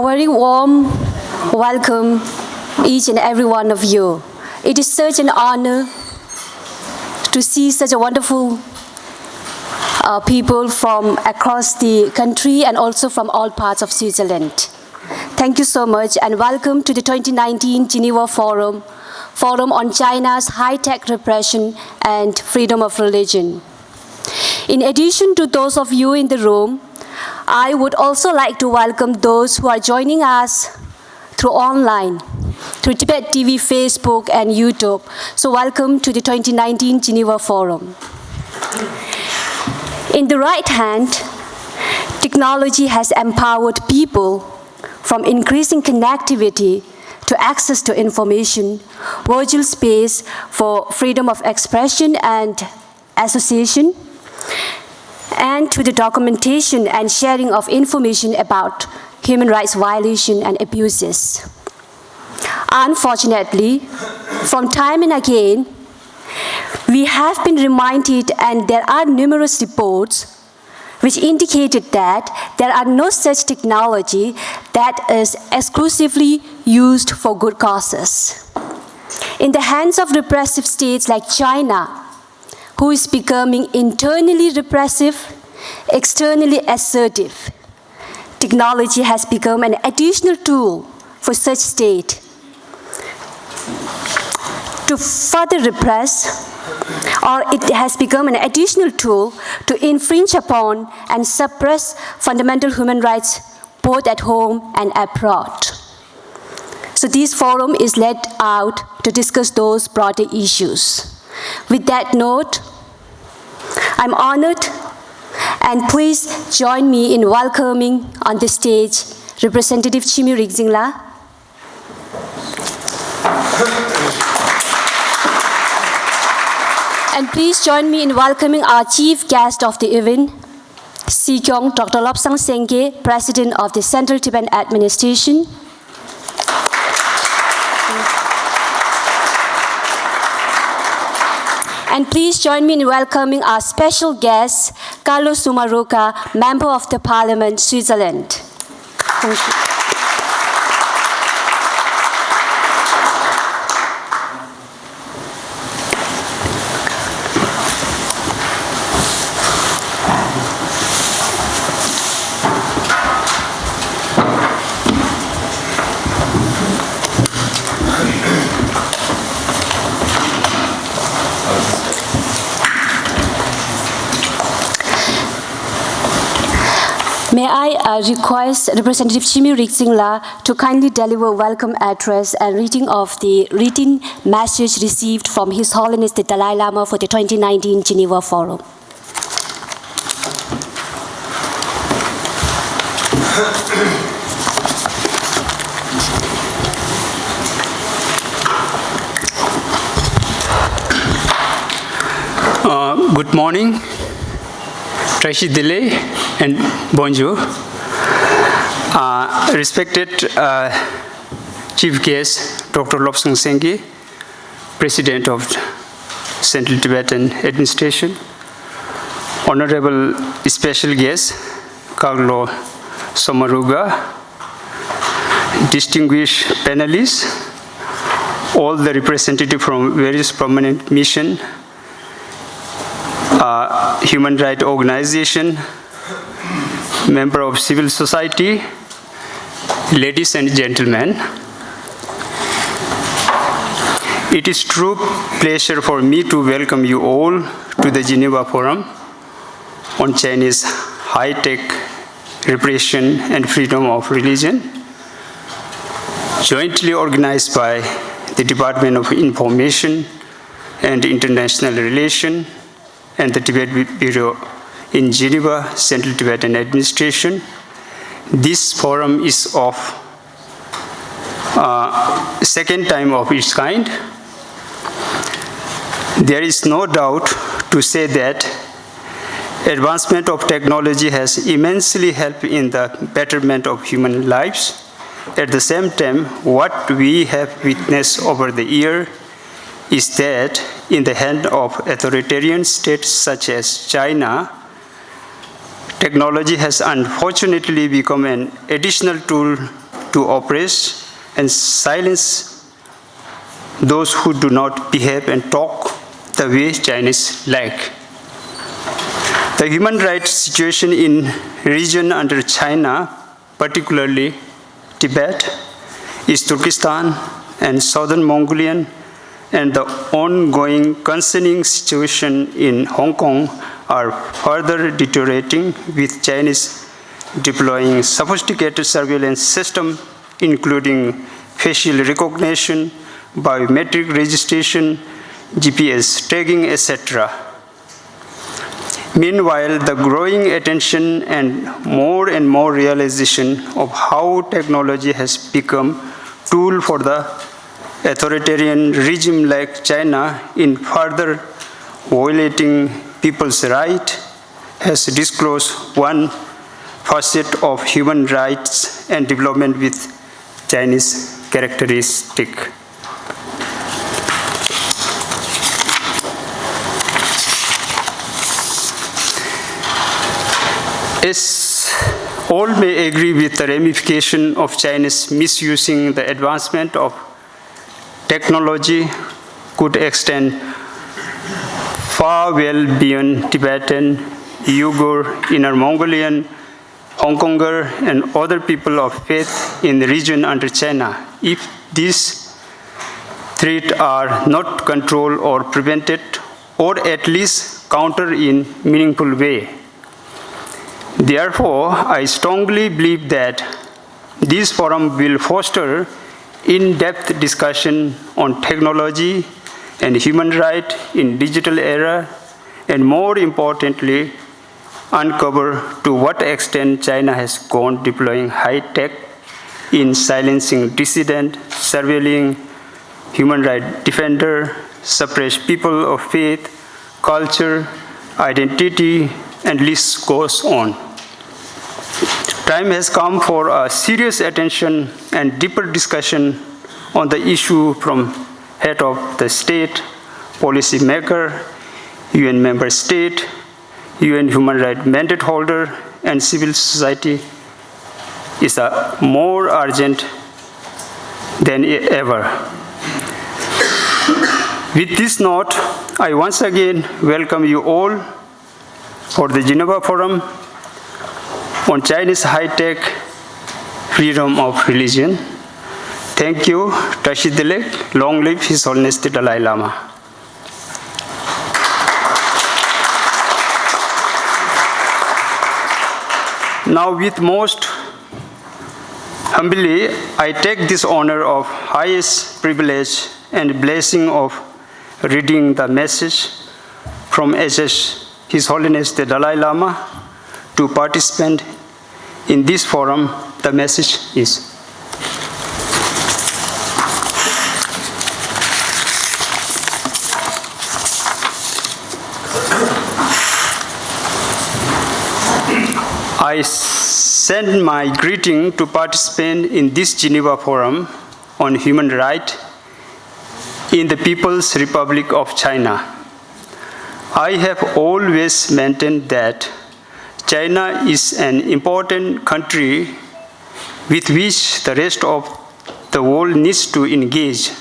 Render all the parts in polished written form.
very warm welcome each and every one of you. It is such an honor to see such a wonderful people from across the country and also from all parts of Switzerland. Thank you so much and welcome to the 2019 Geneva Forum on China's high-tech repression and freedom of religion. In addition to those of you in the room, I would also like to welcome those who are joining us through online, through Tibet TV, Facebook, and YouTube. So welcome to the 2019 Geneva Forum. In the right hand, technology has empowered people from increasing connectivity to access to information, virtual space for freedom of expression and association, and to the documentation and sharing of information about human rights violations and abuses. Unfortunately, from time and again, we have been reminded, and there are numerous reports which indicated that there are no such technology that is exclusively used for good causes. In the hands of repressive states like China, who is becoming internally repressive, externally assertive, technology has become an additional tool for such state to further repress, or it has become an additional tool to infringe upon and suppress fundamental human rights both at home and abroad. So this forum is led out to discuss those broader issues. With that note, I'm honored, and please join me in welcoming on the stage Representative Chimi Rigzingla. And please join me in welcoming our chief guest of the event, Sikyong Dr. Lobsang Sengke, President of the Central Tibetan Administration. And please join me in welcoming our special guest, Carlos Sumaruka, Member of the Parliament, Switzerland. Thank you. May I request Representative Chimi Rigzingla to kindly deliver a welcome address and reading of the written message received from His Holiness the Dalai Lama for the 2019 Geneva Forum. Good morning, Tracy Delay, and bonjour. Respected Chief Guest, Dr. Lobsang Sengke, President of Central Tibetan Administration, Honorable Special Guest, Carlo Somaruga, distinguished panelists, all the representatives from various prominent missions, human rights organization, member of civil society, ladies and gentlemen. It is true pleasure for me to welcome you all to the Geneva Forum on Chinese high-tech repression and freedom of religion, jointly organized by the Department of Information and International Relations and the Tibet Bureau in Geneva, Central Tibetan Administration. This forum is of second time of its kind. There is no doubt to say that advancement of technology has immensely helped in the betterment of human lives. At the same time, what we have witnessed over the year is that in the hand of authoritarian states such as China, technology has unfortunately become an additional tool to oppress and silence those who do not behave and talk the way Chinese like. The human rights situation in region under China, particularly Tibet, East Turkestan, and Southern Mongolia, and the ongoing concerning situation in Hong Kong are further deteriorating, with Chinese deploying sophisticated surveillance systems, including facial recognition, biometric registration, GPS tracking, etc. Meanwhile, the growing attention and more realization of how technology has become a tool for the authoritarian regime like China in further violating people's rights has disclosed one facet of human rights and development with Chinese characteristic. As all may agree with the ramification of China's misusing the advancement of technology could extend far well beyond Tibetan, Uyghur, Inner Mongolian, Hong Konger, and other people of faith in the region under China, if these threats are not controlled or prevented, or at least countered in a meaningful way. Therefore, I strongly believe that this forum will foster in-depth discussion on technology and human rights in digital era, and more importantly, uncover to what extent China has gone deploying high tech in silencing dissident, surveilling human rights defender, suppress people of faith, culture, identity, and list goes on. Time has come for a serious attention and deeper discussion on the issue from head of the state, policy maker, UN member state, UN human rights mandate holder, and civil society is more urgent than ever. With this note, I once again welcome you all for the Geneva Forum on Chinese high-tech freedom of religion. Thank you, Tashi Dilek. Long live His Holiness the Dalai Lama. Now, with most humbly, I take this honor of highest privilege and blessing of reading the message from His Holiness the Dalai Lama to participate in this forum. The message is: I send my greeting to participate in this Geneva Forum on human rights in the People's Republic of China. I have always maintained that China is an important country with which the rest of the world needs to engage.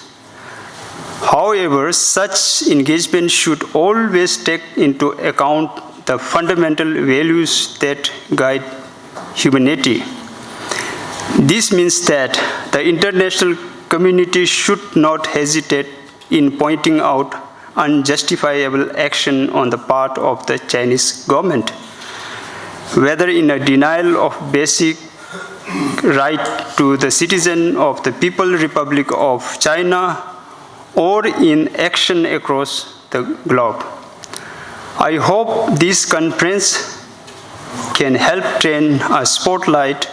However, such engagement should always take into account the fundamental values that guide humanity. This means that the international community should not hesitate in pointing out unjustifiable action on the part of the Chinese government, whether in a denial of basic right to the citizen of the People's Republic of China or in action across the globe. I hope this conference can help turn a spotlight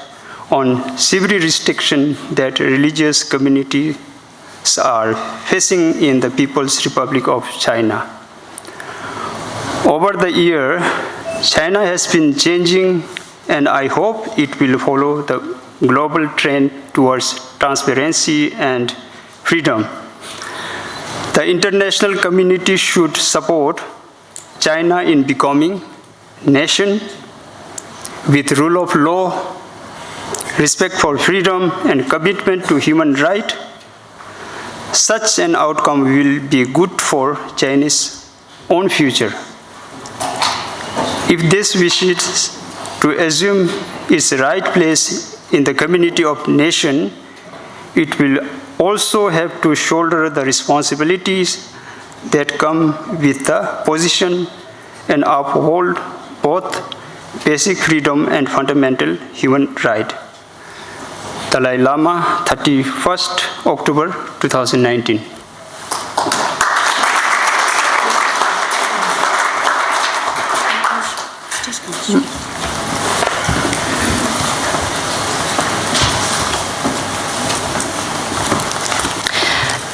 on severe restrictions that religious communities are facing in the People's Republic of China. Over the year, China has been changing, and I hope it will follow the global trend towards transparency and freedom. The international community should support China in becoming a nation with rule of law, respect for freedom, and commitment to human rights, such an outcome will be good for China's own future. If this wishes to assume its right place in the community of nations, it will also have to shoulder the responsibilities that come with the position and uphold both basic freedom and fundamental human rights. Dalai Lama, 31st October 2019.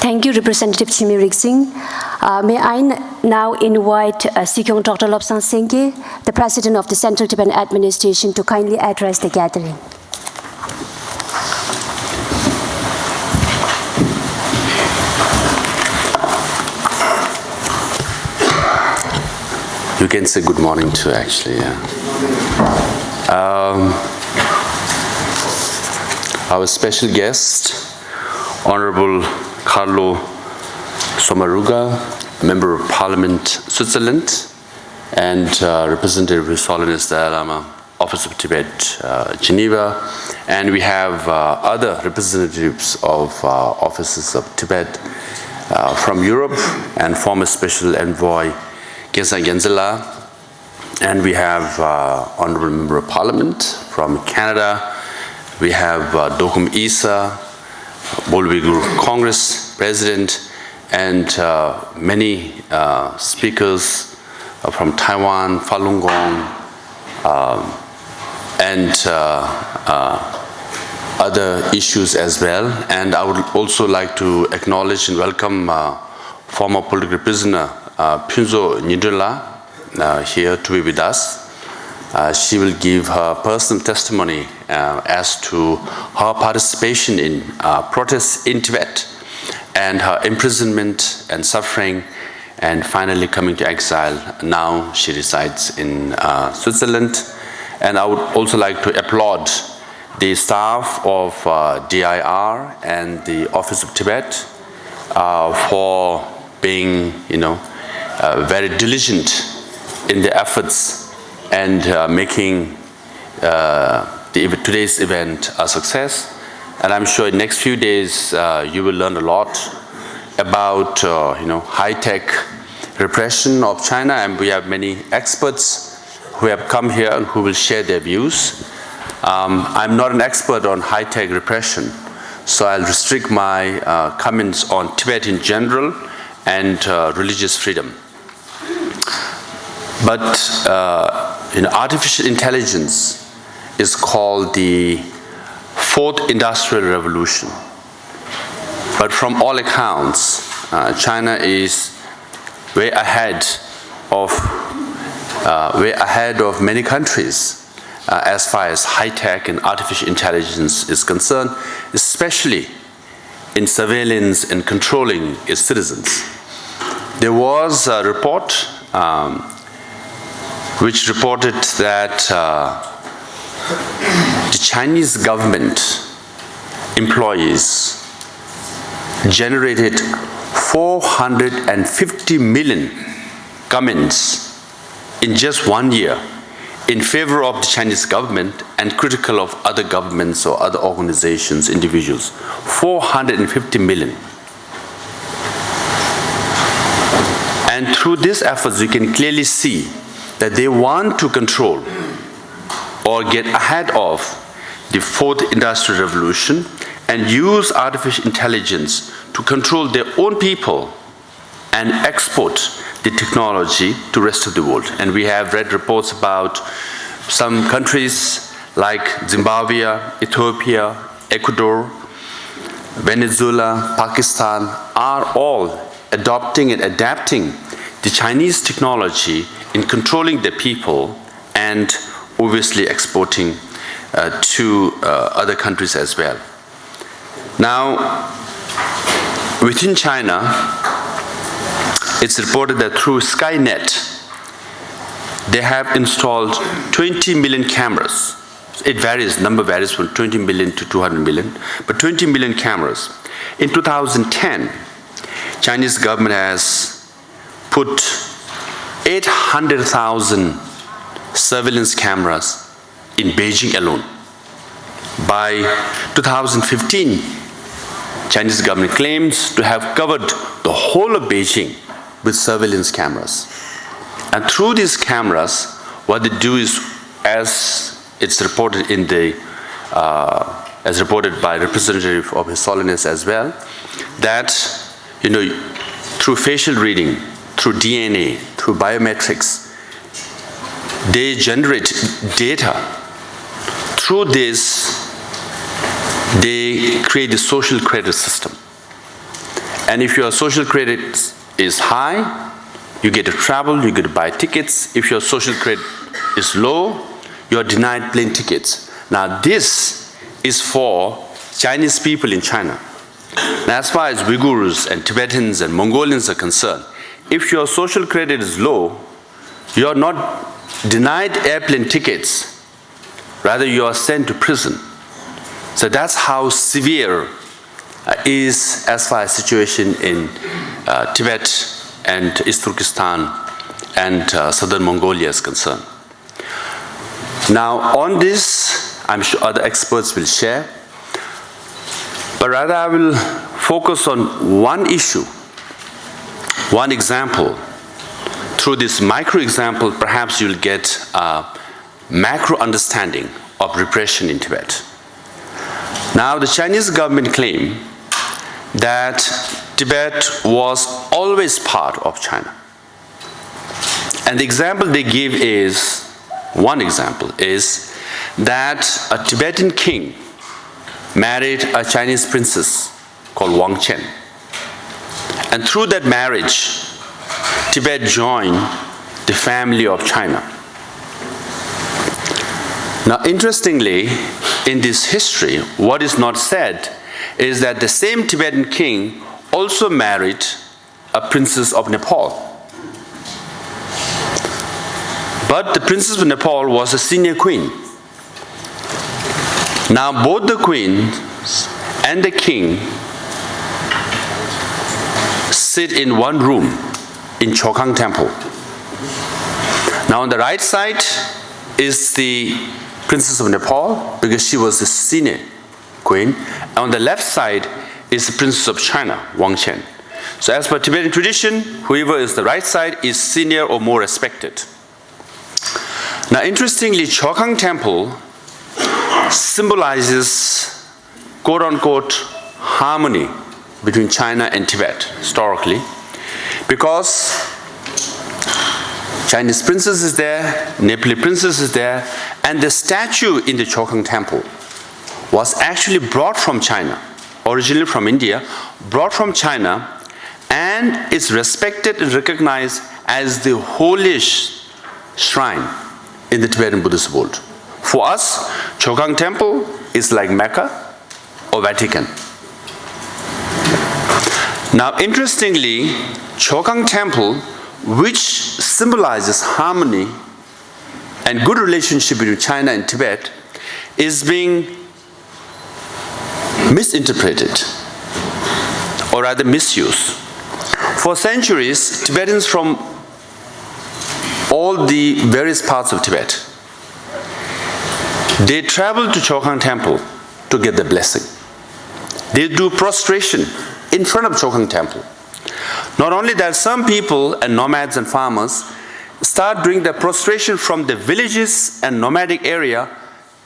Thank you, Representative Chimirik Singh. May I now invite Sikyong Dr. Lobsang Sengke, the President of the Central Tibetan Administration, to kindly address the gathering. You can say good morning too, actually. Yeah. Our special guest, Honorable Carlo Sommaruga, Member of Parliament, Switzerland, and Representative of His Holiness Dalai Lama, Office of Tibet, Geneva, and we have other representatives of offices of Tibet from Europe, and former Special Envoy Gesa Genzela, and we have Honorable Member of Parliament from Canada. We have Dokum Isa, Bolwigur Congress President, and many speakers from Taiwan, Falun Gong, and other issues as well. And I would also like to acknowledge and welcome former political prisoner Phunzo Nyidrila here to be with us. She will give her personal testimony as to her participation in protests in Tibet and her imprisonment and suffering, and finally coming to exile. Now she resides in Switzerland. And I would also like to applaud the staff of DIR and the Office of Tibet for being, very diligent in the efforts and making today's event a success. And I'm sure in the next few days you will learn a lot about high-tech repression of China, and we have many experts who have come here and who will share their views. I'm not an expert on high-tech repression, so I'll restrict my comments on Tibet in general and religious freedom. But artificial intelligence is called the fourth industrial revolution. But from all accounts, China is way ahead of many countries as far as high-tech and artificial intelligence is concerned, especially in surveillance and controlling its citizens. There was a report which reported that the Chinese government employees generated 450 million comments in just 1 year in favor of the Chinese government and critical of other governments or other organizations, individuals. 450 million. And through these efforts, you can clearly see that they want to control or get ahead of the fourth industrial revolution and use artificial intelligence to control their own people and export the technology to the rest of the world. And we have read reports about some countries like Zimbabwe, Ethiopia, Ecuador, Venezuela, Pakistan are all adopting and adapting the Chinese technology in controlling the people and obviously exporting to other countries as well. Now, within China, it's reported that through Skynet, they have installed 20 million cameras It varies, number varies from 20 million to 200 million, but 20 million cameras. In 2010, Chinese government has put 800,000 surveillance cameras in Beijing alone. By 2015, Chinese government claims to have covered the whole of Beijing with surveillance cameras. And through these cameras, what they do is, as it's reported in the, as reported by representative of His Holiness as well, that, through facial reading, through DNA, through biometrics, they generate data. Through this, they create a social credit system. And if your social credit is high, you get to travel, you get to buy tickets. If your social credit is low, you are denied plane tickets. Now this is for Chinese people in China. Now, as far as Uyghurs and Tibetans and Mongolians are concerned, if your social credit is low, you are not denied airplane tickets, rather you are sent to prison. So that's how severe is as far as situation in Tibet and East Turkestan and southern Mongolia is concerned. Now on this, I'm sure other experts will share, but rather I will focus on one issue, one example. Through this micro example, perhaps you'll get a macro understanding of repression in Tibet. Now, the Chinese government claim that Tibet was always part of China. And the example they give is, one example is that a Tibetan king married a Chinese princess called Wang Chen. And through that marriage, Tibet joined the family of China. Now, interestingly, in this history, what is not said is that the same Tibetan king also married a princess of Nepal. But the princess of Nepal was a senior queen. Now, both the queen and the king sit in one room in Chokhang Temple. Now, on the right side is the Princess of Nepal, because she was the senior queen. And on the left side is the Princess of China, Wang Chen. So as per Tibetan tradition, whoever is the right side is senior or more respected. Now interestingly, Chokhang Temple symbolizes quote-unquote harmony between China and Tibet historically, because Chinese princess is there, Nepali princess is there, and the statue in the Chokhang Temple was actually brought from China, originally from India, brought from China, and is respected and recognized as the holiest shrine in the Tibetan Buddhist world. For us, Chokhang Temple is like Mecca or Vatican. Now, interestingly, Chokhang Temple, which symbolizes harmony and good relationship between China and Tibet, is being misinterpreted, or rather misused. For centuries, Tibetans from all the various parts of Tibet, they travel to Chokhang Temple to get the blessing. They do prostration in front of Chokhang Temple. Not only that, some people and nomads and farmers start doing the prostration from the villages and nomadic area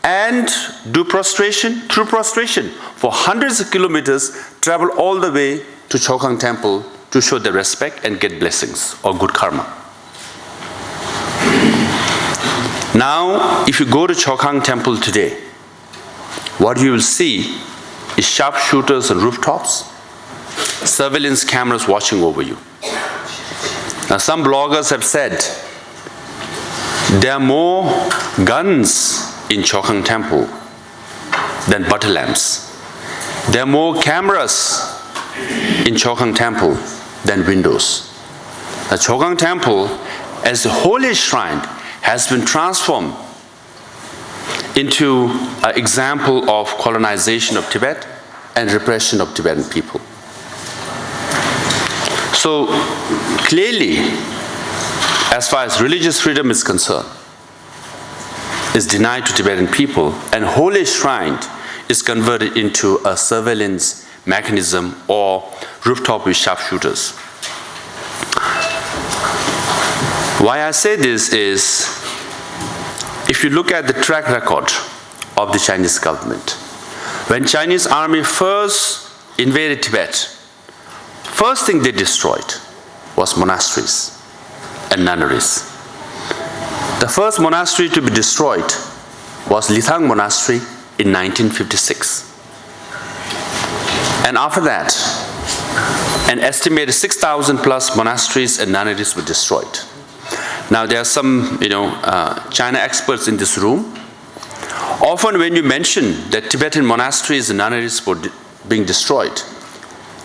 and do prostration through prostration for hundreds of kilometers, travel all the way to Chokhang Temple to show their respect and get blessings or good karma. Now, if you go to Chokhang Temple today, what you will see is sharpshooters on rooftops, surveillance cameras watching over you. Now, some bloggers have said there are more guns in Chokhang Temple than butter lamps. There are more cameras in Chokhang Temple than windows. The Chokhang Temple, as the holiest shrine, has been transformed into an example of colonization of Tibet and repression of Tibetan people. So clearly, as far as religious freedom is concerned, is denied to Tibetan people, and holy shrine is converted into a surveillance mechanism or rooftop with sharpshooters. Why I say this is, if you look at the track record of the Chinese government, when Chinese army first invaded Tibet, first thing they destroyed was monasteries and nunneries. The first monastery to be destroyed was Lithang Monastery in 1956. And after that, an estimated 6,000 plus monasteries and nunneries were destroyed. Now there are some, China experts in this room. Often when you mention that Tibetan monasteries and nunneries were being destroyed,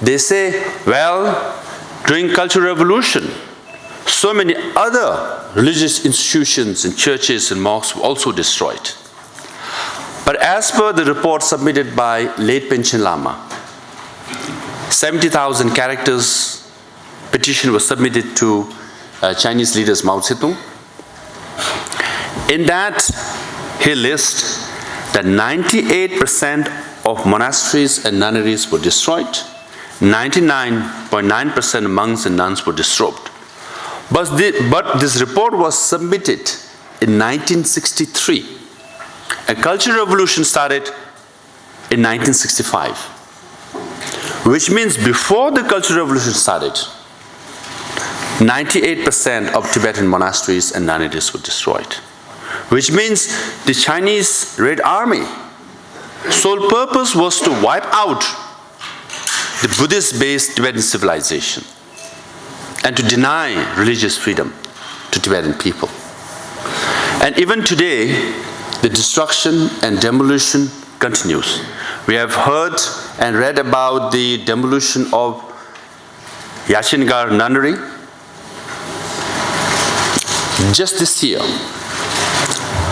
they say, well, during Cultural Revolution, so many other religious institutions and churches and mosques were also destroyed. But as per the report submitted by late Panchen Lama, 70,000 characters petition was submitted to Chinese leaders Mao Zedong. In that, he lists that 98% of monasteries and nunneries were destroyed, 99.9% monks and nuns were disrobed. But this report was submitted in 1963. A cultural revolution started in 1965, which means before the cultural revolution started, 98% of Tibetan monasteries and nunneries were destroyed, which means the Chinese Red Army sole purpose was to wipe out the Buddhist-based Tibetan civilization and to deny religious freedom to Tibetan people. And even today, the destruction and demolition continues. We have heard and read about the demolition of Yashingar Nunnery. Just this year,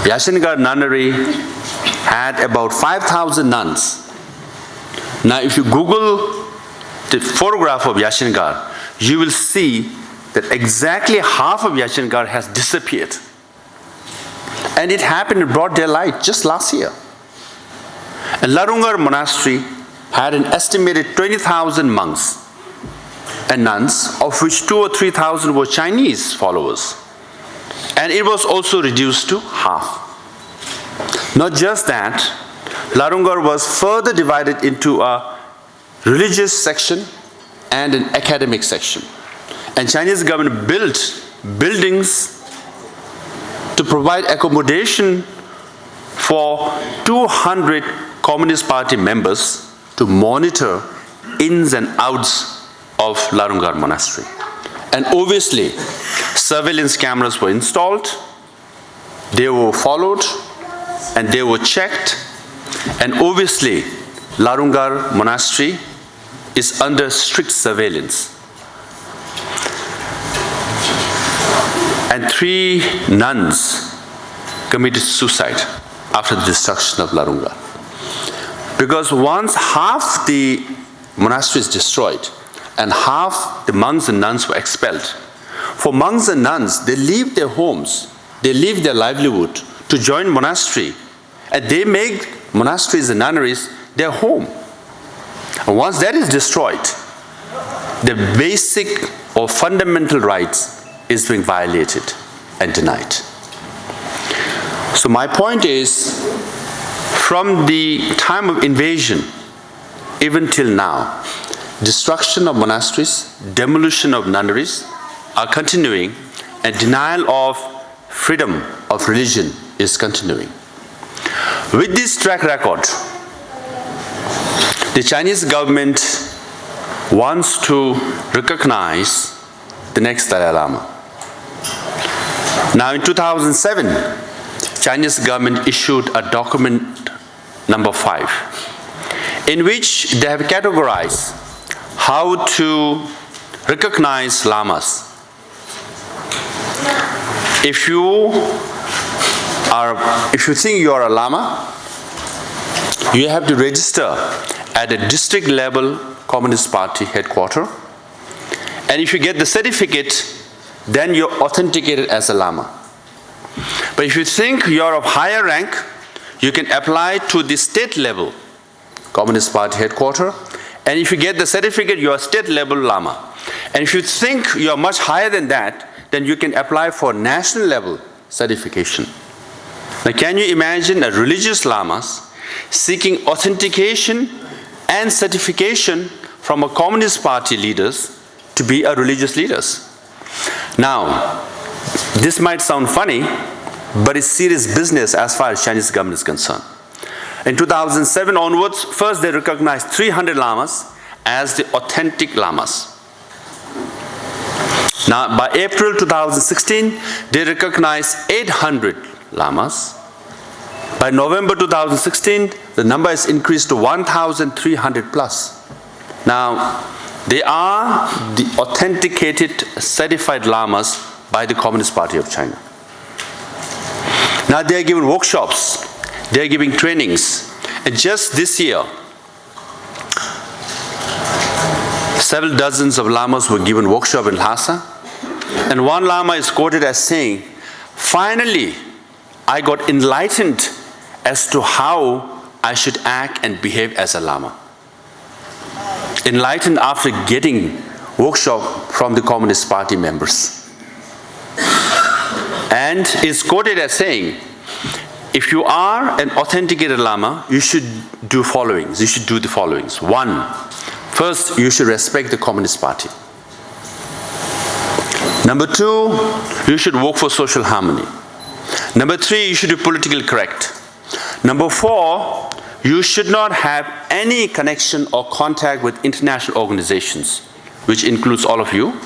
Yashingar Nunnery had about 5,000 nuns. Now, if you Google the photograph of Yashingar, you will see that exactly half of Yashingar has disappeared. And it happened in broad daylight just last year. And Larungar Monastery had an estimated 20,000 monks and nuns, of which 2,000 or 3,000 were Chinese followers. And it was also reduced to half. Not just that, Larungar was further divided into a religious section and an academic section. And Chinese government built buildings to provide accommodation for 200 Communist Party members to monitor ins and outs of Larungar Monastery. And obviously, surveillance cameras were installed, they were followed, and they were checked. And obviously, Larungar Monastery is under strict surveillance. And 3 nuns committed suicide after the destruction of Larungar. Because once half the monastery is destroyed and half the monks and nuns were expelled, for monks and nuns, they leave their homes, they leave their livelihood to join monastery, and they make monasteries and nunneries their home. And once that is destroyed, the basic or fundamental rights is being violated and denied. So my point is, from the time of invasion, even till now, destruction of monasteries, demolition of nunneries are continuing, and denial of freedom of religion is continuing. With this track record, the Chinese government wants to recognize the next Dalai Lama. Now in 2007, Chinese government issued a document number 5, in which they have categorized how to recognize lamas. If you if you think you are a Lama, you have to register at a district level Communist Party headquarters. And if you get the certificate, then you're authenticated as a Lama. But if you think you're of higher rank, you can apply to the state level Communist Party headquarters. And if you get the certificate, you're a state level Lama. And if you think you're much higher than that, then you can apply for national level certification. Now, can you imagine a religious Lamas seeking authentication and certification from a Communist Party leaders to be a religious leaders? Now, this might sound funny, but it's serious business as far as Chinese government is concerned. In 2007 onwards, first they recognized 300 Lamas as the authentic Lamas. Now, by April 2016, they recognized 800 Lamas. By November 2016, the number has increased to 1,300 plus. Now, they are the authenticated, certified Lamas by the Communist Party of China. Now, they are given workshops, they are giving trainings. And just this year, several dozens of Lamas were given workshop in Lhasa. And one Lama is quoted as saying, "Finally, I got enlightened as to how I should act and behave as a Lama." Enlightened after getting workshop from the Communist Party members. And is quoted as saying, if you are an authenticated Lama, you should do followings. You should do the followings. One, first, you should respect the Communist Party. Number two, you should work for social harmony. Number three, you should be politically correct. Number four, you should not have any connection or contact with international organizations, which includes all of you.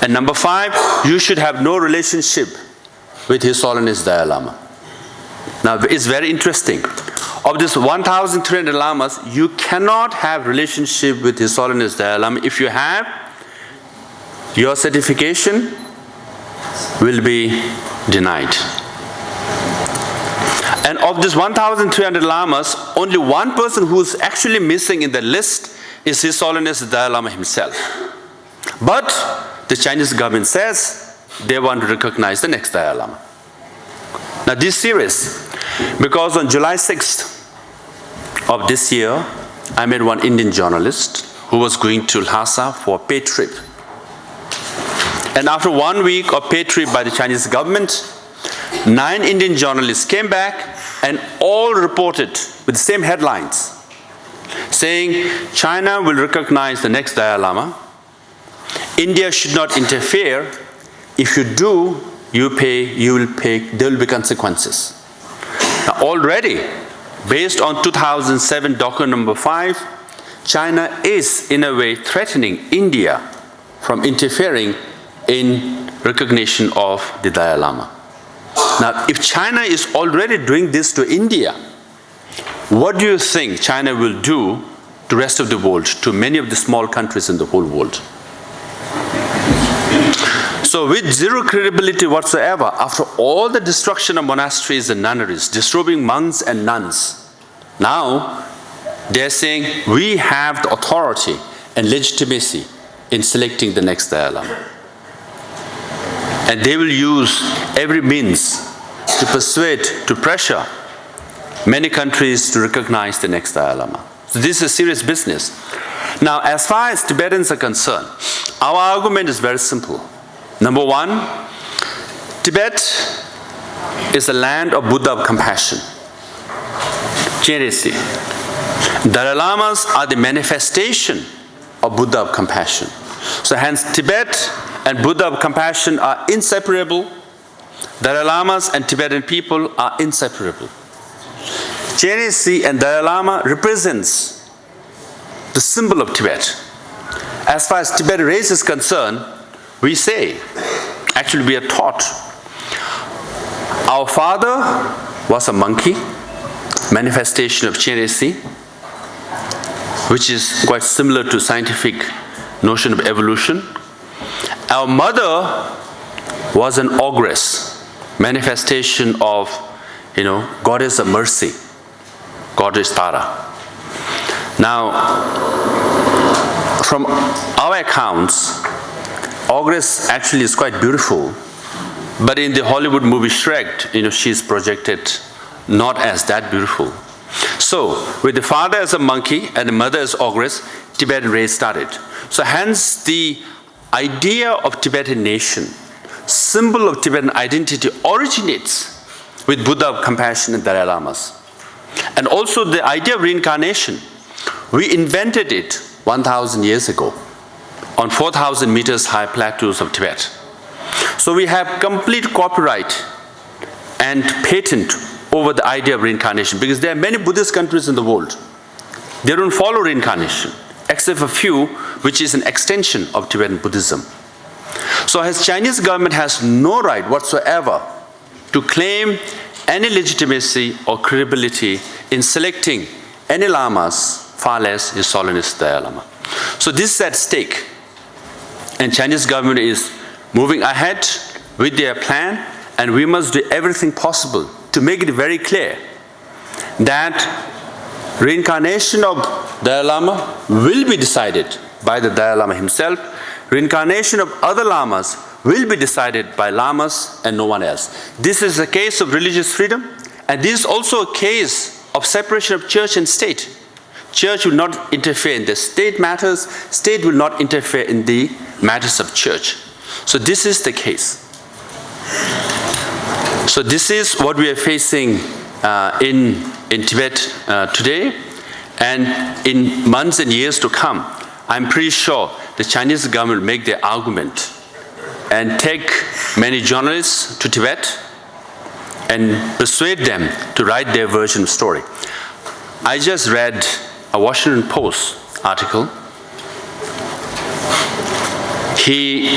And number five, you should have no relationship with His Holiness Dalai Lama. Now, it's very interesting. Of this 1,300 Lamas, you cannot have relationship with His Holiness Dalai Lama. If you have, your certification will be denied. And of this 1,300 Lamas, only one person who's actually missing in the list is His Holiness Dalai Lama himself. But the Chinese government says they want to recognize the next Dalai Lama. Now, this is serious, because on July 6th of this year, I met one Indian journalist who was going to Lhasa for a paid trip. And after 1 week of paid trip by the Chinese government, 9 Indian journalists came back and all reported with the same headlines, saying China will recognize the next Dalai Lama. India should not interfere. If you do, there will be consequences. Now, already, based on 2007 document number 5, China is in a way threatening India from interfering in recognition of the Dalai Lama. Now, if China is already doing this to India, what do you think China will do to the rest of the world, to many of the small countries in the whole world? So with zero credibility whatsoever, after all the destruction of monasteries and nunneries, disrobing monks and nuns, now they're saying we have the authority and legitimacy in selecting the next Dalai Lama. And they will use every means to persuade, to pressure many countries to recognize the next Dalai Lama. So this is serious business. Now, as far as Tibetans are concerned, our argument is very simple. Number one, Tibet is a land of Buddha of compassion. Chenrezig. Dalai Lamas are the manifestation of Buddha of compassion. So hence Tibet and Buddha of compassion are inseparable. Dalai Lamas and Tibetan people are inseparable. Chenrezig and Dalai Lama represents the symbol of Tibet. As far as Tibetan race is concerned, we say, actually we are taught, our father was a monkey, manifestation of Chenrezig, which is quite similar to scientific notion of evolution. Our mother was an ogress, manifestation of, goddess of mercy, goddess Tara. Now, from our accounts, Ogress actually is quite beautiful, but in the Hollywood movie Shrek, she's projected not as that beautiful. So, with the father as a monkey and the mother as Ogress, Tibetan race started. So hence the idea of Tibetan nation, symbol of Tibetan identity, originates with Buddha of compassion and Dalai Lamas. And also the idea of reincarnation, we invented it 1,000 years ago on 4,000 meters high plateaus of Tibet. So we have complete copyright and patent over the idea of reincarnation, because there are many Buddhist countries in the world. They don't follow reincarnation, except for a few, which is an extension of Tibetan Buddhism. So as Chinese government has no right whatsoever to claim any legitimacy or credibility in selecting any lamas, far less His Holiness Dalai Lama. So this is at stake. And Chinese government is moving ahead with their plan, and we must do everything possible to make it very clear that reincarnation of Dalai Lama will be decided by the Dalai Lama himself. Reincarnation of other lamas will be decided by lamas and no one else. This is a case of religious freedom, and this is also a case of separation of church and state. Church will not interfere in the state matters, state will not interfere in the matters of church. So this is the case. So this is what we are facing in Tibet today, and in months and years to come. I'm pretty sure the Chinese government will make their argument and take many journalists to Tibet and persuade them to write their version of the story. I just read a Washington Post article. He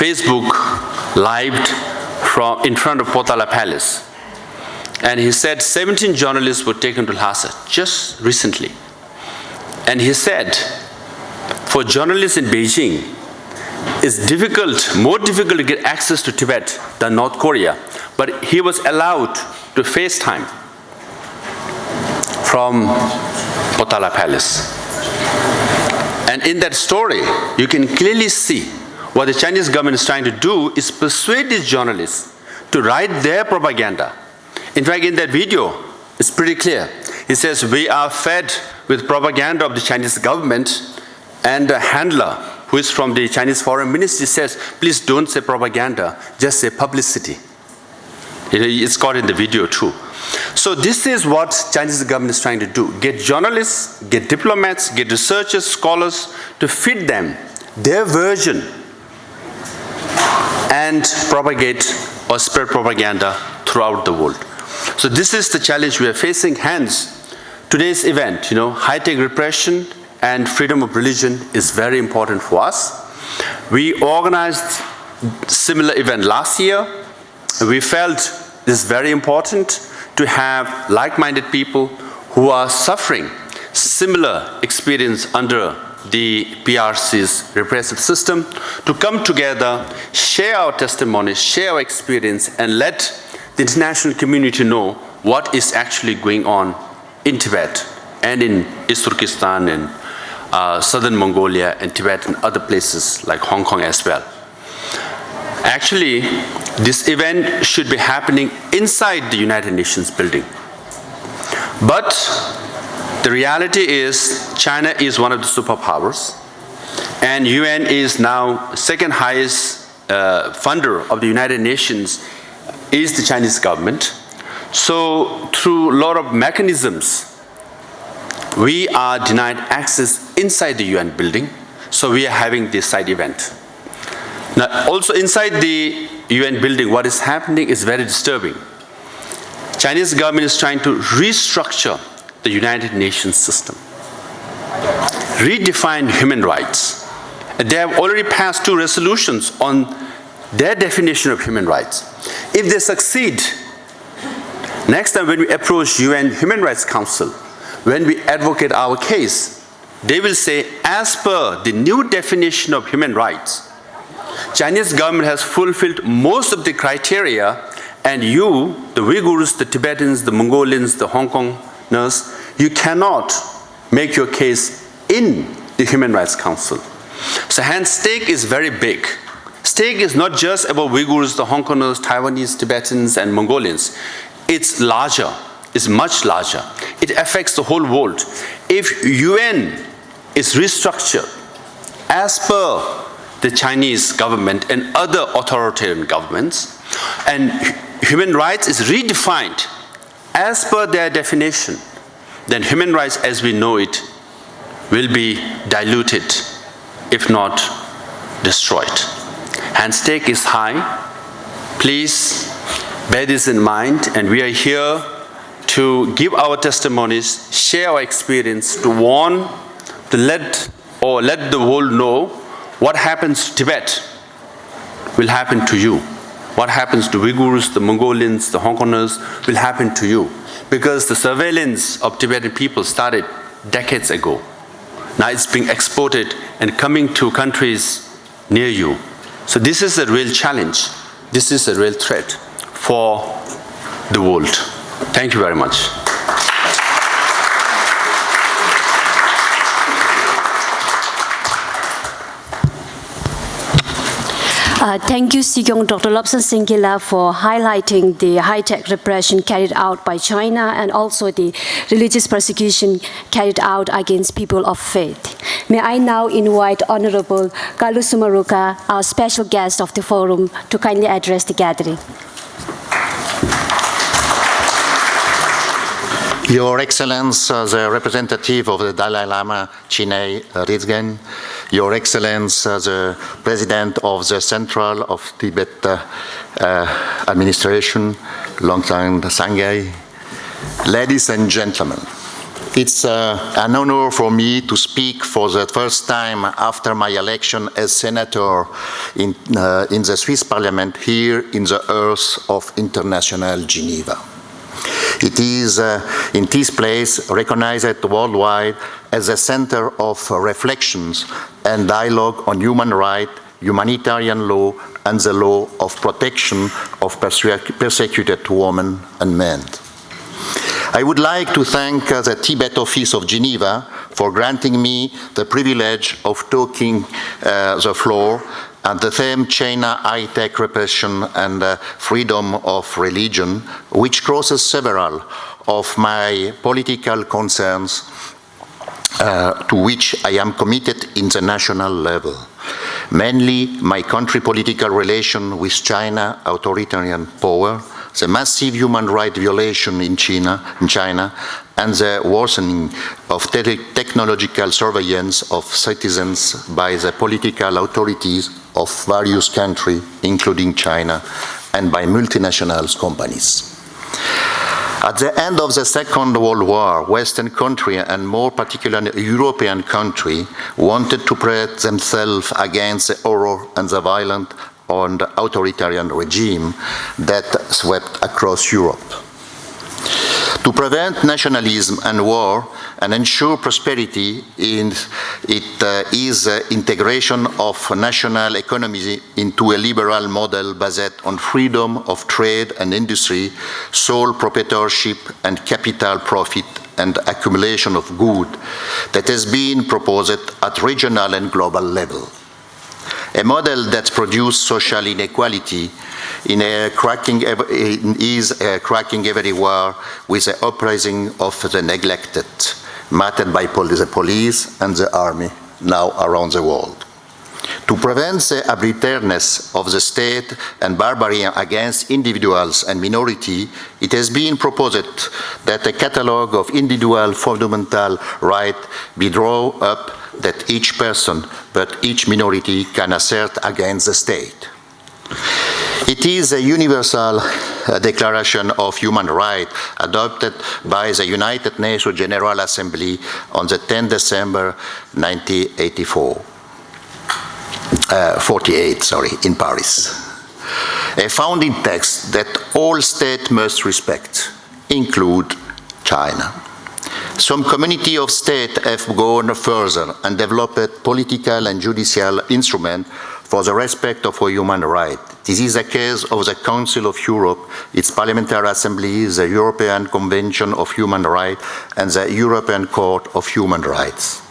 Facebook lived in front of Potala Palace. And he said 17 journalists were taken to Lhasa just recently. And he said, for journalists in Beijing, it's difficult, more difficult to get access to Tibet than North Korea. But he was allowed to FaceTime from Potala Palace. And in that story, you can clearly see what the Chinese government is trying to do is persuade these journalists to write their propaganda. In fact, in that video, it's pretty clear. He says, we are fed with propaganda of the Chinese government, and the handler, who is from the Chinese Foreign Ministry, says, please don't say propaganda, just say publicity. It's got in the video too. So this is what Chinese government is trying to do. Get journalists, get diplomats, get researchers, scholars, to feed them their version and propagate or spread propaganda throughout the world. So this is the challenge we are facing. Hence, today's event, high-tech repression and freedom of religion is very important for us. We organized similar event last year. We felt it's very important to have like-minded people who are suffering similar experience under the PRC's repressive system to come together, share our testimonies, share our experience, and let the international community know what is actually going on in Tibet and in East Turkestan and southern Mongolia and Tibet and other places like Hong Kong as well. Actually, this event should be happening inside the United Nations building. But the reality is China is one of the superpowers, and UN is now second highest funder of the United Nations is the Chinese government. So through a lot of mechanisms, we are denied access inside the UN building, so we are having this side event. Now, also inside the UN building, what is happening is very disturbing. Chinese government is trying to restructure the United Nations system, redefine human rights. They have already passed 2 resolutions on their definition of human rights. If they succeed, next time when we approach UN Human Rights Council, when we advocate our case, they will say, as per the new definition of human rights, Chinese government has fulfilled most of the criteria, and you, the Uyghurs, the Tibetans, the Mongolians, the Hong Kongers, you cannot make your case in the Human Rights Council. So hence stake is very big. Stake is not just about Uyghurs, the Hong Kongers, Taiwanese, Tibetans, and Mongolians. It's larger, it's much larger. It affects the whole world. If UN is restructured as per the Chinese government and other authoritarian governments, and human rights is redefined as per their definition, then human rights as we know it will be diluted, if not destroyed. And stake is high. Please bear this in mind, and we are here to give our testimonies, share our experience, to warn, to let the world know what happens to Tibet will happen to you. What happens to Uyghurs, the Mongolians, the Hong Kongers will happen to you. Because the surveillance of Tibetan people started decades ago. Now it's being exported and coming to countries near you. So this is a real challenge. This is a real threat for the world. Thank you very much. Thank you, Sikyong, Dr. Lobsang Singila, for highlighting the high-tech repression carried out by China and also the religious persecution carried out against people of faith. May I now invite Honorable Kalu Sumaruka, our special guest of the forum, to kindly address the gathering. Your Excellence, the representative of the Dalai Lama, Chiney Rizgen, Your Excellence, the President of the Central of Tibet Administration, Longtang Sangay, ladies and gentlemen, it's an honor for me to speak for the first time after my election as Senator in the Swiss Parliament here in the earth of international Geneva. It is in this place recognized worldwide as a center of reflections and dialogue on human rights, humanitarian law, and the law of protection of persecuted women and men. I would like to thank the Tibet Office of Geneva for granting me the privilege of taking the floor at the theme China high-tech repression and freedom of religion, which crosses several of my political concerns to which I am committed in the national level. Mainly my country political relation with China authoritarian power, the massive human rights violation in China, and the worsening of technological surveillance of citizens by the political authorities of various countries, including China, and by multinational companies. At the end of the Second World War, Western countries, and more particularly European countries, wanted to protect themselves against the horror and the violent and authoritarian regime that swept across Europe. To prevent nationalism and war and ensure prosperity, it is integration of national economy into a liberal model based on freedom of trade and industry, sole proprietorship and capital profit and accumulation of good that has been proposed at regional and global level. A model that produces social inequality is cracking everywhere with the uprising of the neglected, mattered by the police and the army now around the world. To prevent the arbitrariness of the state and barbarity against individuals and minorities, it has been proposed that a catalogue of individual fundamental rights be drawn up that each person, but each minority can assert against the state. It is a universal Declaration of Human Rights adopted by the United Nations General Assembly on the 10th December 1948, in Paris. A founding text that all states must respect, include China. Some community of states have gone further and developed political and judicial instruments for the respect of our human rights. This is the case of the Council of Europe, its Parliamentary Assembly, the European Convention of Human Rights, and the European Court of Human Rights.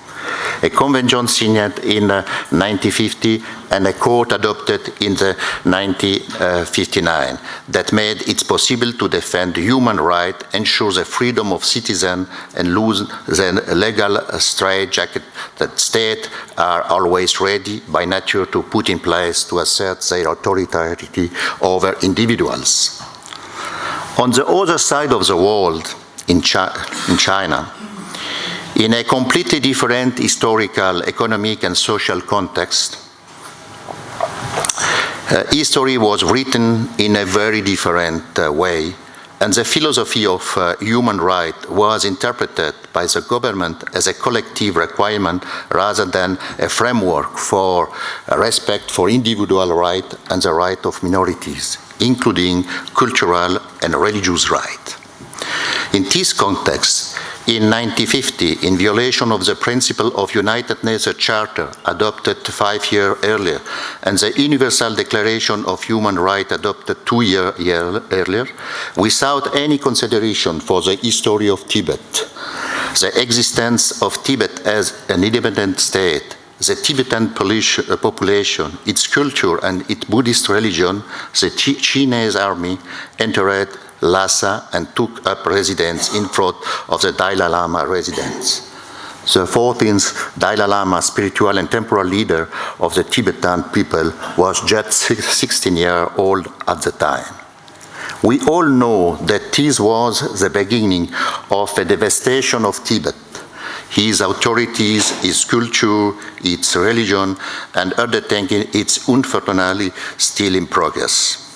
A convention signed in 1950 and a court adopted in 1959 that made it possible to defend human rights, ensure the freedom of citizens, and lose the legal straitjacket that states are always ready by nature to put in place to assert their authority over individuals. On the other side of the world, in China, in a completely different historical, economic, and social context, history was written in a very different way, and the philosophy of human rights was interpreted by the government as a collective requirement rather than a framework for respect for individual rights and the rights of minorities, including cultural and religious rights. In this context, in 1950, in violation of the principle of United Nations Charter adopted 5 years earlier, and the Universal Declaration of Human Rights adopted 2 years earlier, without any consideration for the history of Tibet, the existence of Tibet as an independent state, the Tibetan population, its culture, and its Buddhist religion, the Chinese army entered Lhasa and took up residence in front of the Dalai Lama residence. The 14th Dalai Lama, spiritual and temporal leader of the Tibetan people, was just 16 years old at the time. We all know that this was the beginning of a devastation of Tibet. His authorities, his culture, its religion, and other things, it's unfortunately still in progress.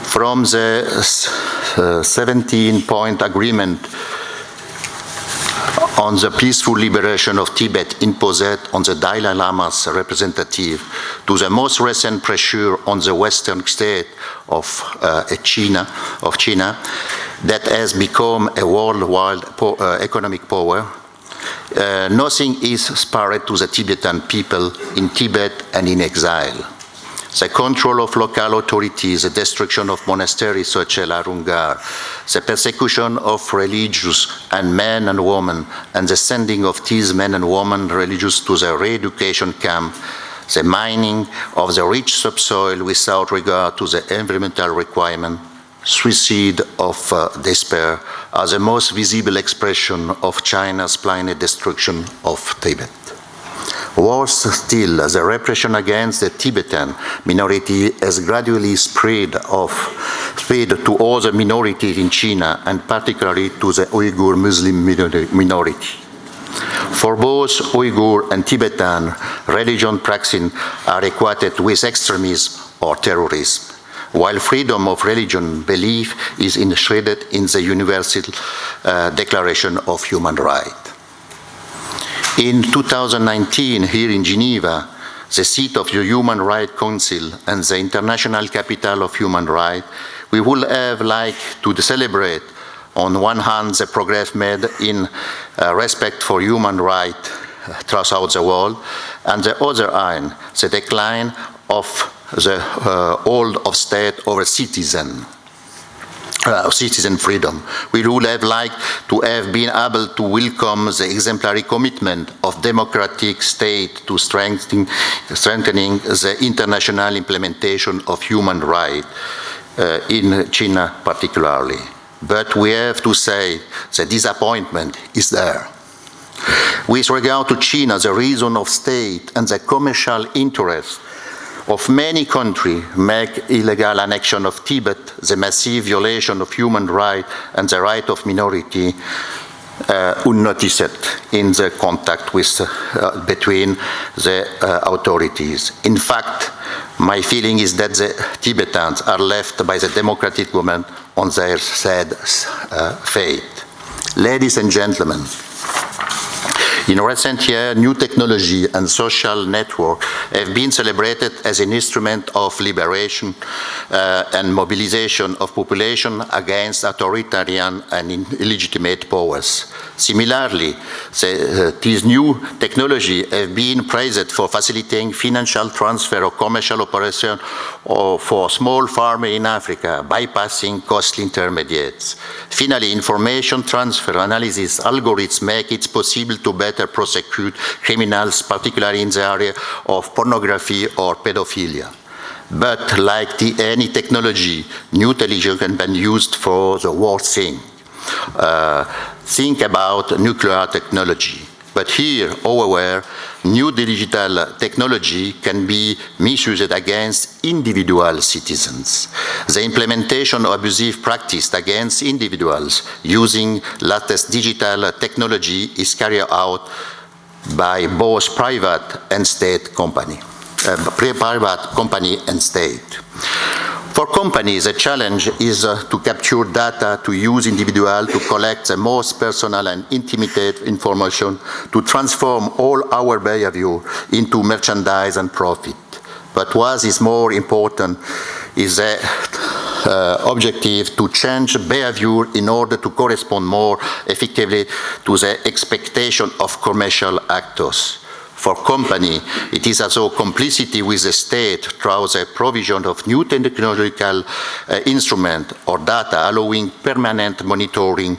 From the 17-point agreement on the peaceful liberation of Tibet imposed on the Dalai Lama's representative to the most recent pressure on the Western state of China that has become a worldwide economic power, nothing is spared to the Tibetan people in Tibet and in exile. The control of local authorities, the destruction of monasteries such as Arungar, the persecution of religious and men and women, and the sending of these men and women religious to the re-education camp, the mining of the rich subsoil without regard to the environmental requirement, suicide of despair are the most visible expression of China's planned destruction of Tibet. Worse still, the repression against the Tibetan minority has gradually spread to other minorities in China, and particularly to the Uyghur Muslim minority. For both Uyghur and Tibetan, religion practicing are equated with extremism or terrorism, while freedom of religion belief is enshrined in the Universal Declaration of Human Rights. In 2019, here in Geneva, the seat of the Human Rights Council and the international capital of human rights, we would have liked to celebrate, on one hand, the progress made in respect for human rights throughout the world, and the other hand, the decline of the hold of state over citizen freedom. We would have liked to have been able to welcome the exemplary commitment of democratic state to strengthening the international implementation of human rights in China particularly. But we have to say the disappointment is there. With regard to China, the reason of state and the commercial interest of many countries make illegal annexion of Tibet, the massive violation of human rights and the right of minority unnoticed in the contact with, between the authorities. In fact, my feeling is that the Tibetans are left by the democratic government on their sad fate. Ladies and gentlemen, in recent years, new technology and social networks have been celebrated as an instrument of liberation and mobilization of population against authoritarian and illegitimate powers. Similarly, these new technologies have been praised for facilitating financial transfer or commercial operation or for small farmers in Africa, bypassing costly intermediates. Finally, information transfer analysis algorithms make it possible to better prosecute criminals, particularly in the area of pornography or pedophilia. But like any technology, new technology can be used for the worst thing. Think about nuclear technology. But here, however, new digital technology can be misused against individual citizens. The implementation of abusive practice against individuals using latest digital technology is carried out by both private and state company. Private company and state. For companies, the challenge is to capture data, to use individuals to collect the most personal and intimate information, to transform all our behavior into merchandise and profit. But what is more important is the objective to change behavior in order to correspond more effectively to the expectation of commercial actors. For company, it is also complicity with the state through the provision of new technological instrument or data allowing permanent monitoring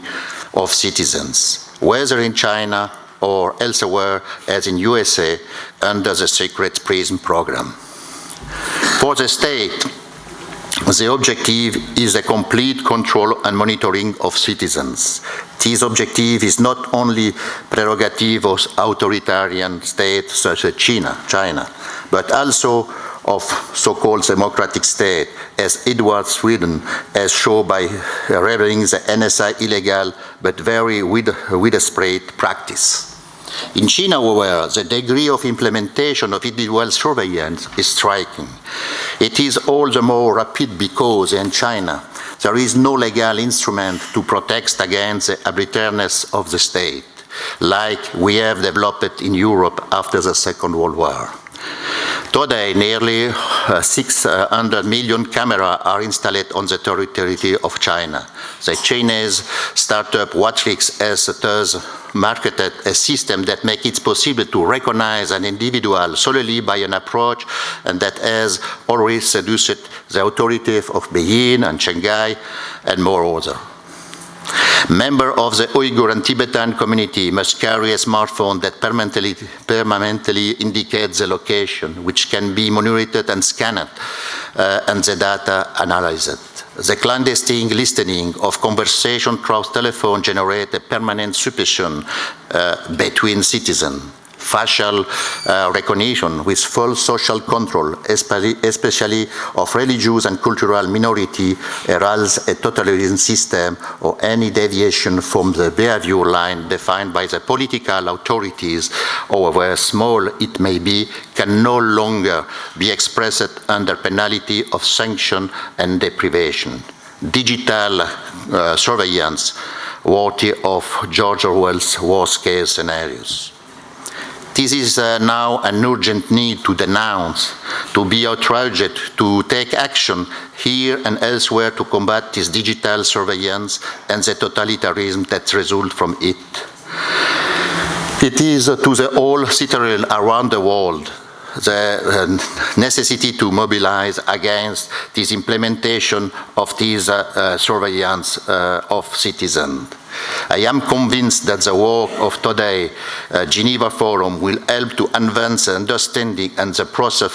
of citizens, whether in China or elsewhere as in USA under the Secret PRISM program. For the state, the objective is the complete control and monitoring of citizens. This objective is not only prerogative of authoritarian states such as China, but also of so-called democratic states, as Edward Snowden has shown by revealing the NSA illegal but very widespread practice. In China, however, the degree of implementation of individual surveillance is striking. It is all the more rapid because in China there is no legal instrument to protect against the arbitrariness of the state, like we have developed in Europe after the Second World War. Today, nearly 600 million cameras are installed on the territory of China. The Chinese startup Watchlix has thus marketed a system that makes it possible to recognize an individual solely by an approach and that has already seduced the authorities of Beijing and Shanghai and more others. Members of the Uyghur and Tibetan community must carry a smartphone that permanently indicates the location, which can be monitored and scanned, and the data analyzed. The clandestine listening of conversation through telephone generates a permanent suspicion between citizens. Facial recognition with full social control, especially of religious and cultural minority, heralds a totalitarian system or any deviation from the behavior line defined by the political authorities, however small it may be, can no longer be expressed under penalty of sanction and deprivation. Digital surveillance worthy of George Orwell's worst-case scenarios. This is now an urgent need to denounce, to be outraged, to take action here and elsewhere to combat this digital surveillance and the totalitarianism that results from it. It is to the whole citizen around the world the necessity to mobilize against this implementation of this surveillance of citizens. I am convinced that the work of today, Geneva Forum, will help to advance the understanding and the process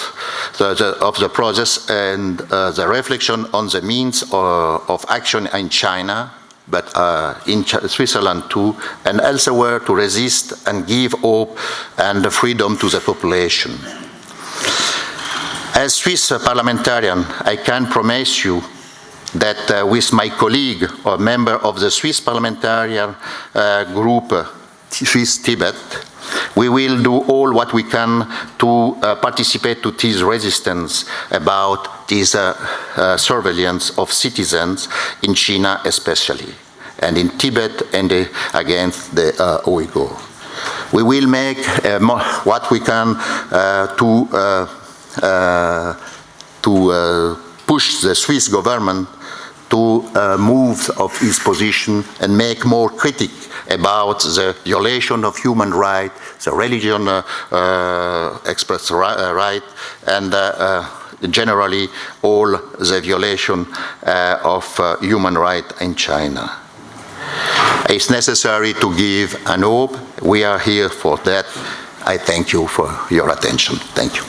of the process and the reflection on the means of action in China, but in Switzerland too, and elsewhere to resist and give hope and freedom to the population. As Swiss parliamentarian, I can promise you that with my colleague or member of the Swiss parliamentarian group, Swiss Tibet, we will do all what we can to participate to this resistance about this surveillance of citizens in China especially, and in Tibet and against the Uyghur. We will make what we can to push the Swiss government to move of his position and make more critic about the violation of human rights, the religion express right, and generally all the violation of human rights in China. It's necessary to give an hope. We are here for that. I thank you for your attention. Thank you.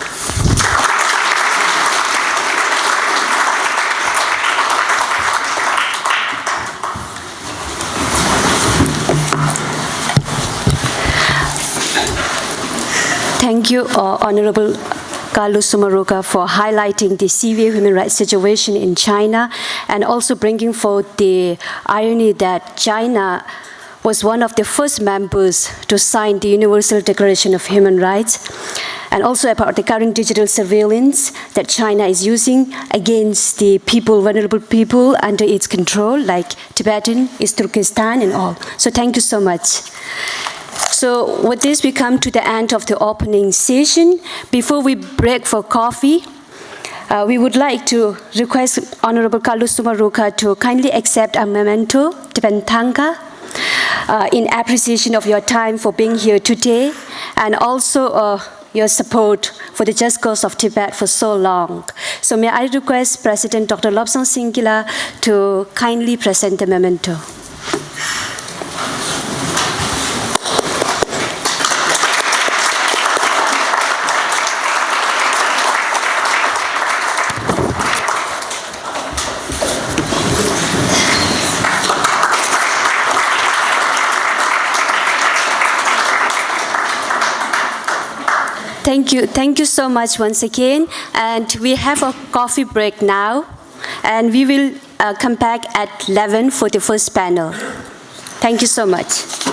Thank you, Honorable Carlos Sumaroca, for highlighting the severe human rights situation in China and also bringing forth the irony that China was one of the first members to sign the Universal Declaration of Human Rights, and also about the current digital surveillance that China is using against the people, vulnerable people under its control, like Tibetan, East Turkestan, and all. So thank you so much. So with this, we come to the end of the opening session. Before we break for coffee, we would like to request Honorable Carlos Sumaroca to kindly accept a memento, Tibetan Thangka, in appreciation of your time for being here today, and also your support for the just cause of Tibet for so long. So may I request President Dr. Lobsang Singila to kindly present the memento. Thank you so much once again. And we have a coffee break now, and we will come back at 11 for the first panel. Thank you so much.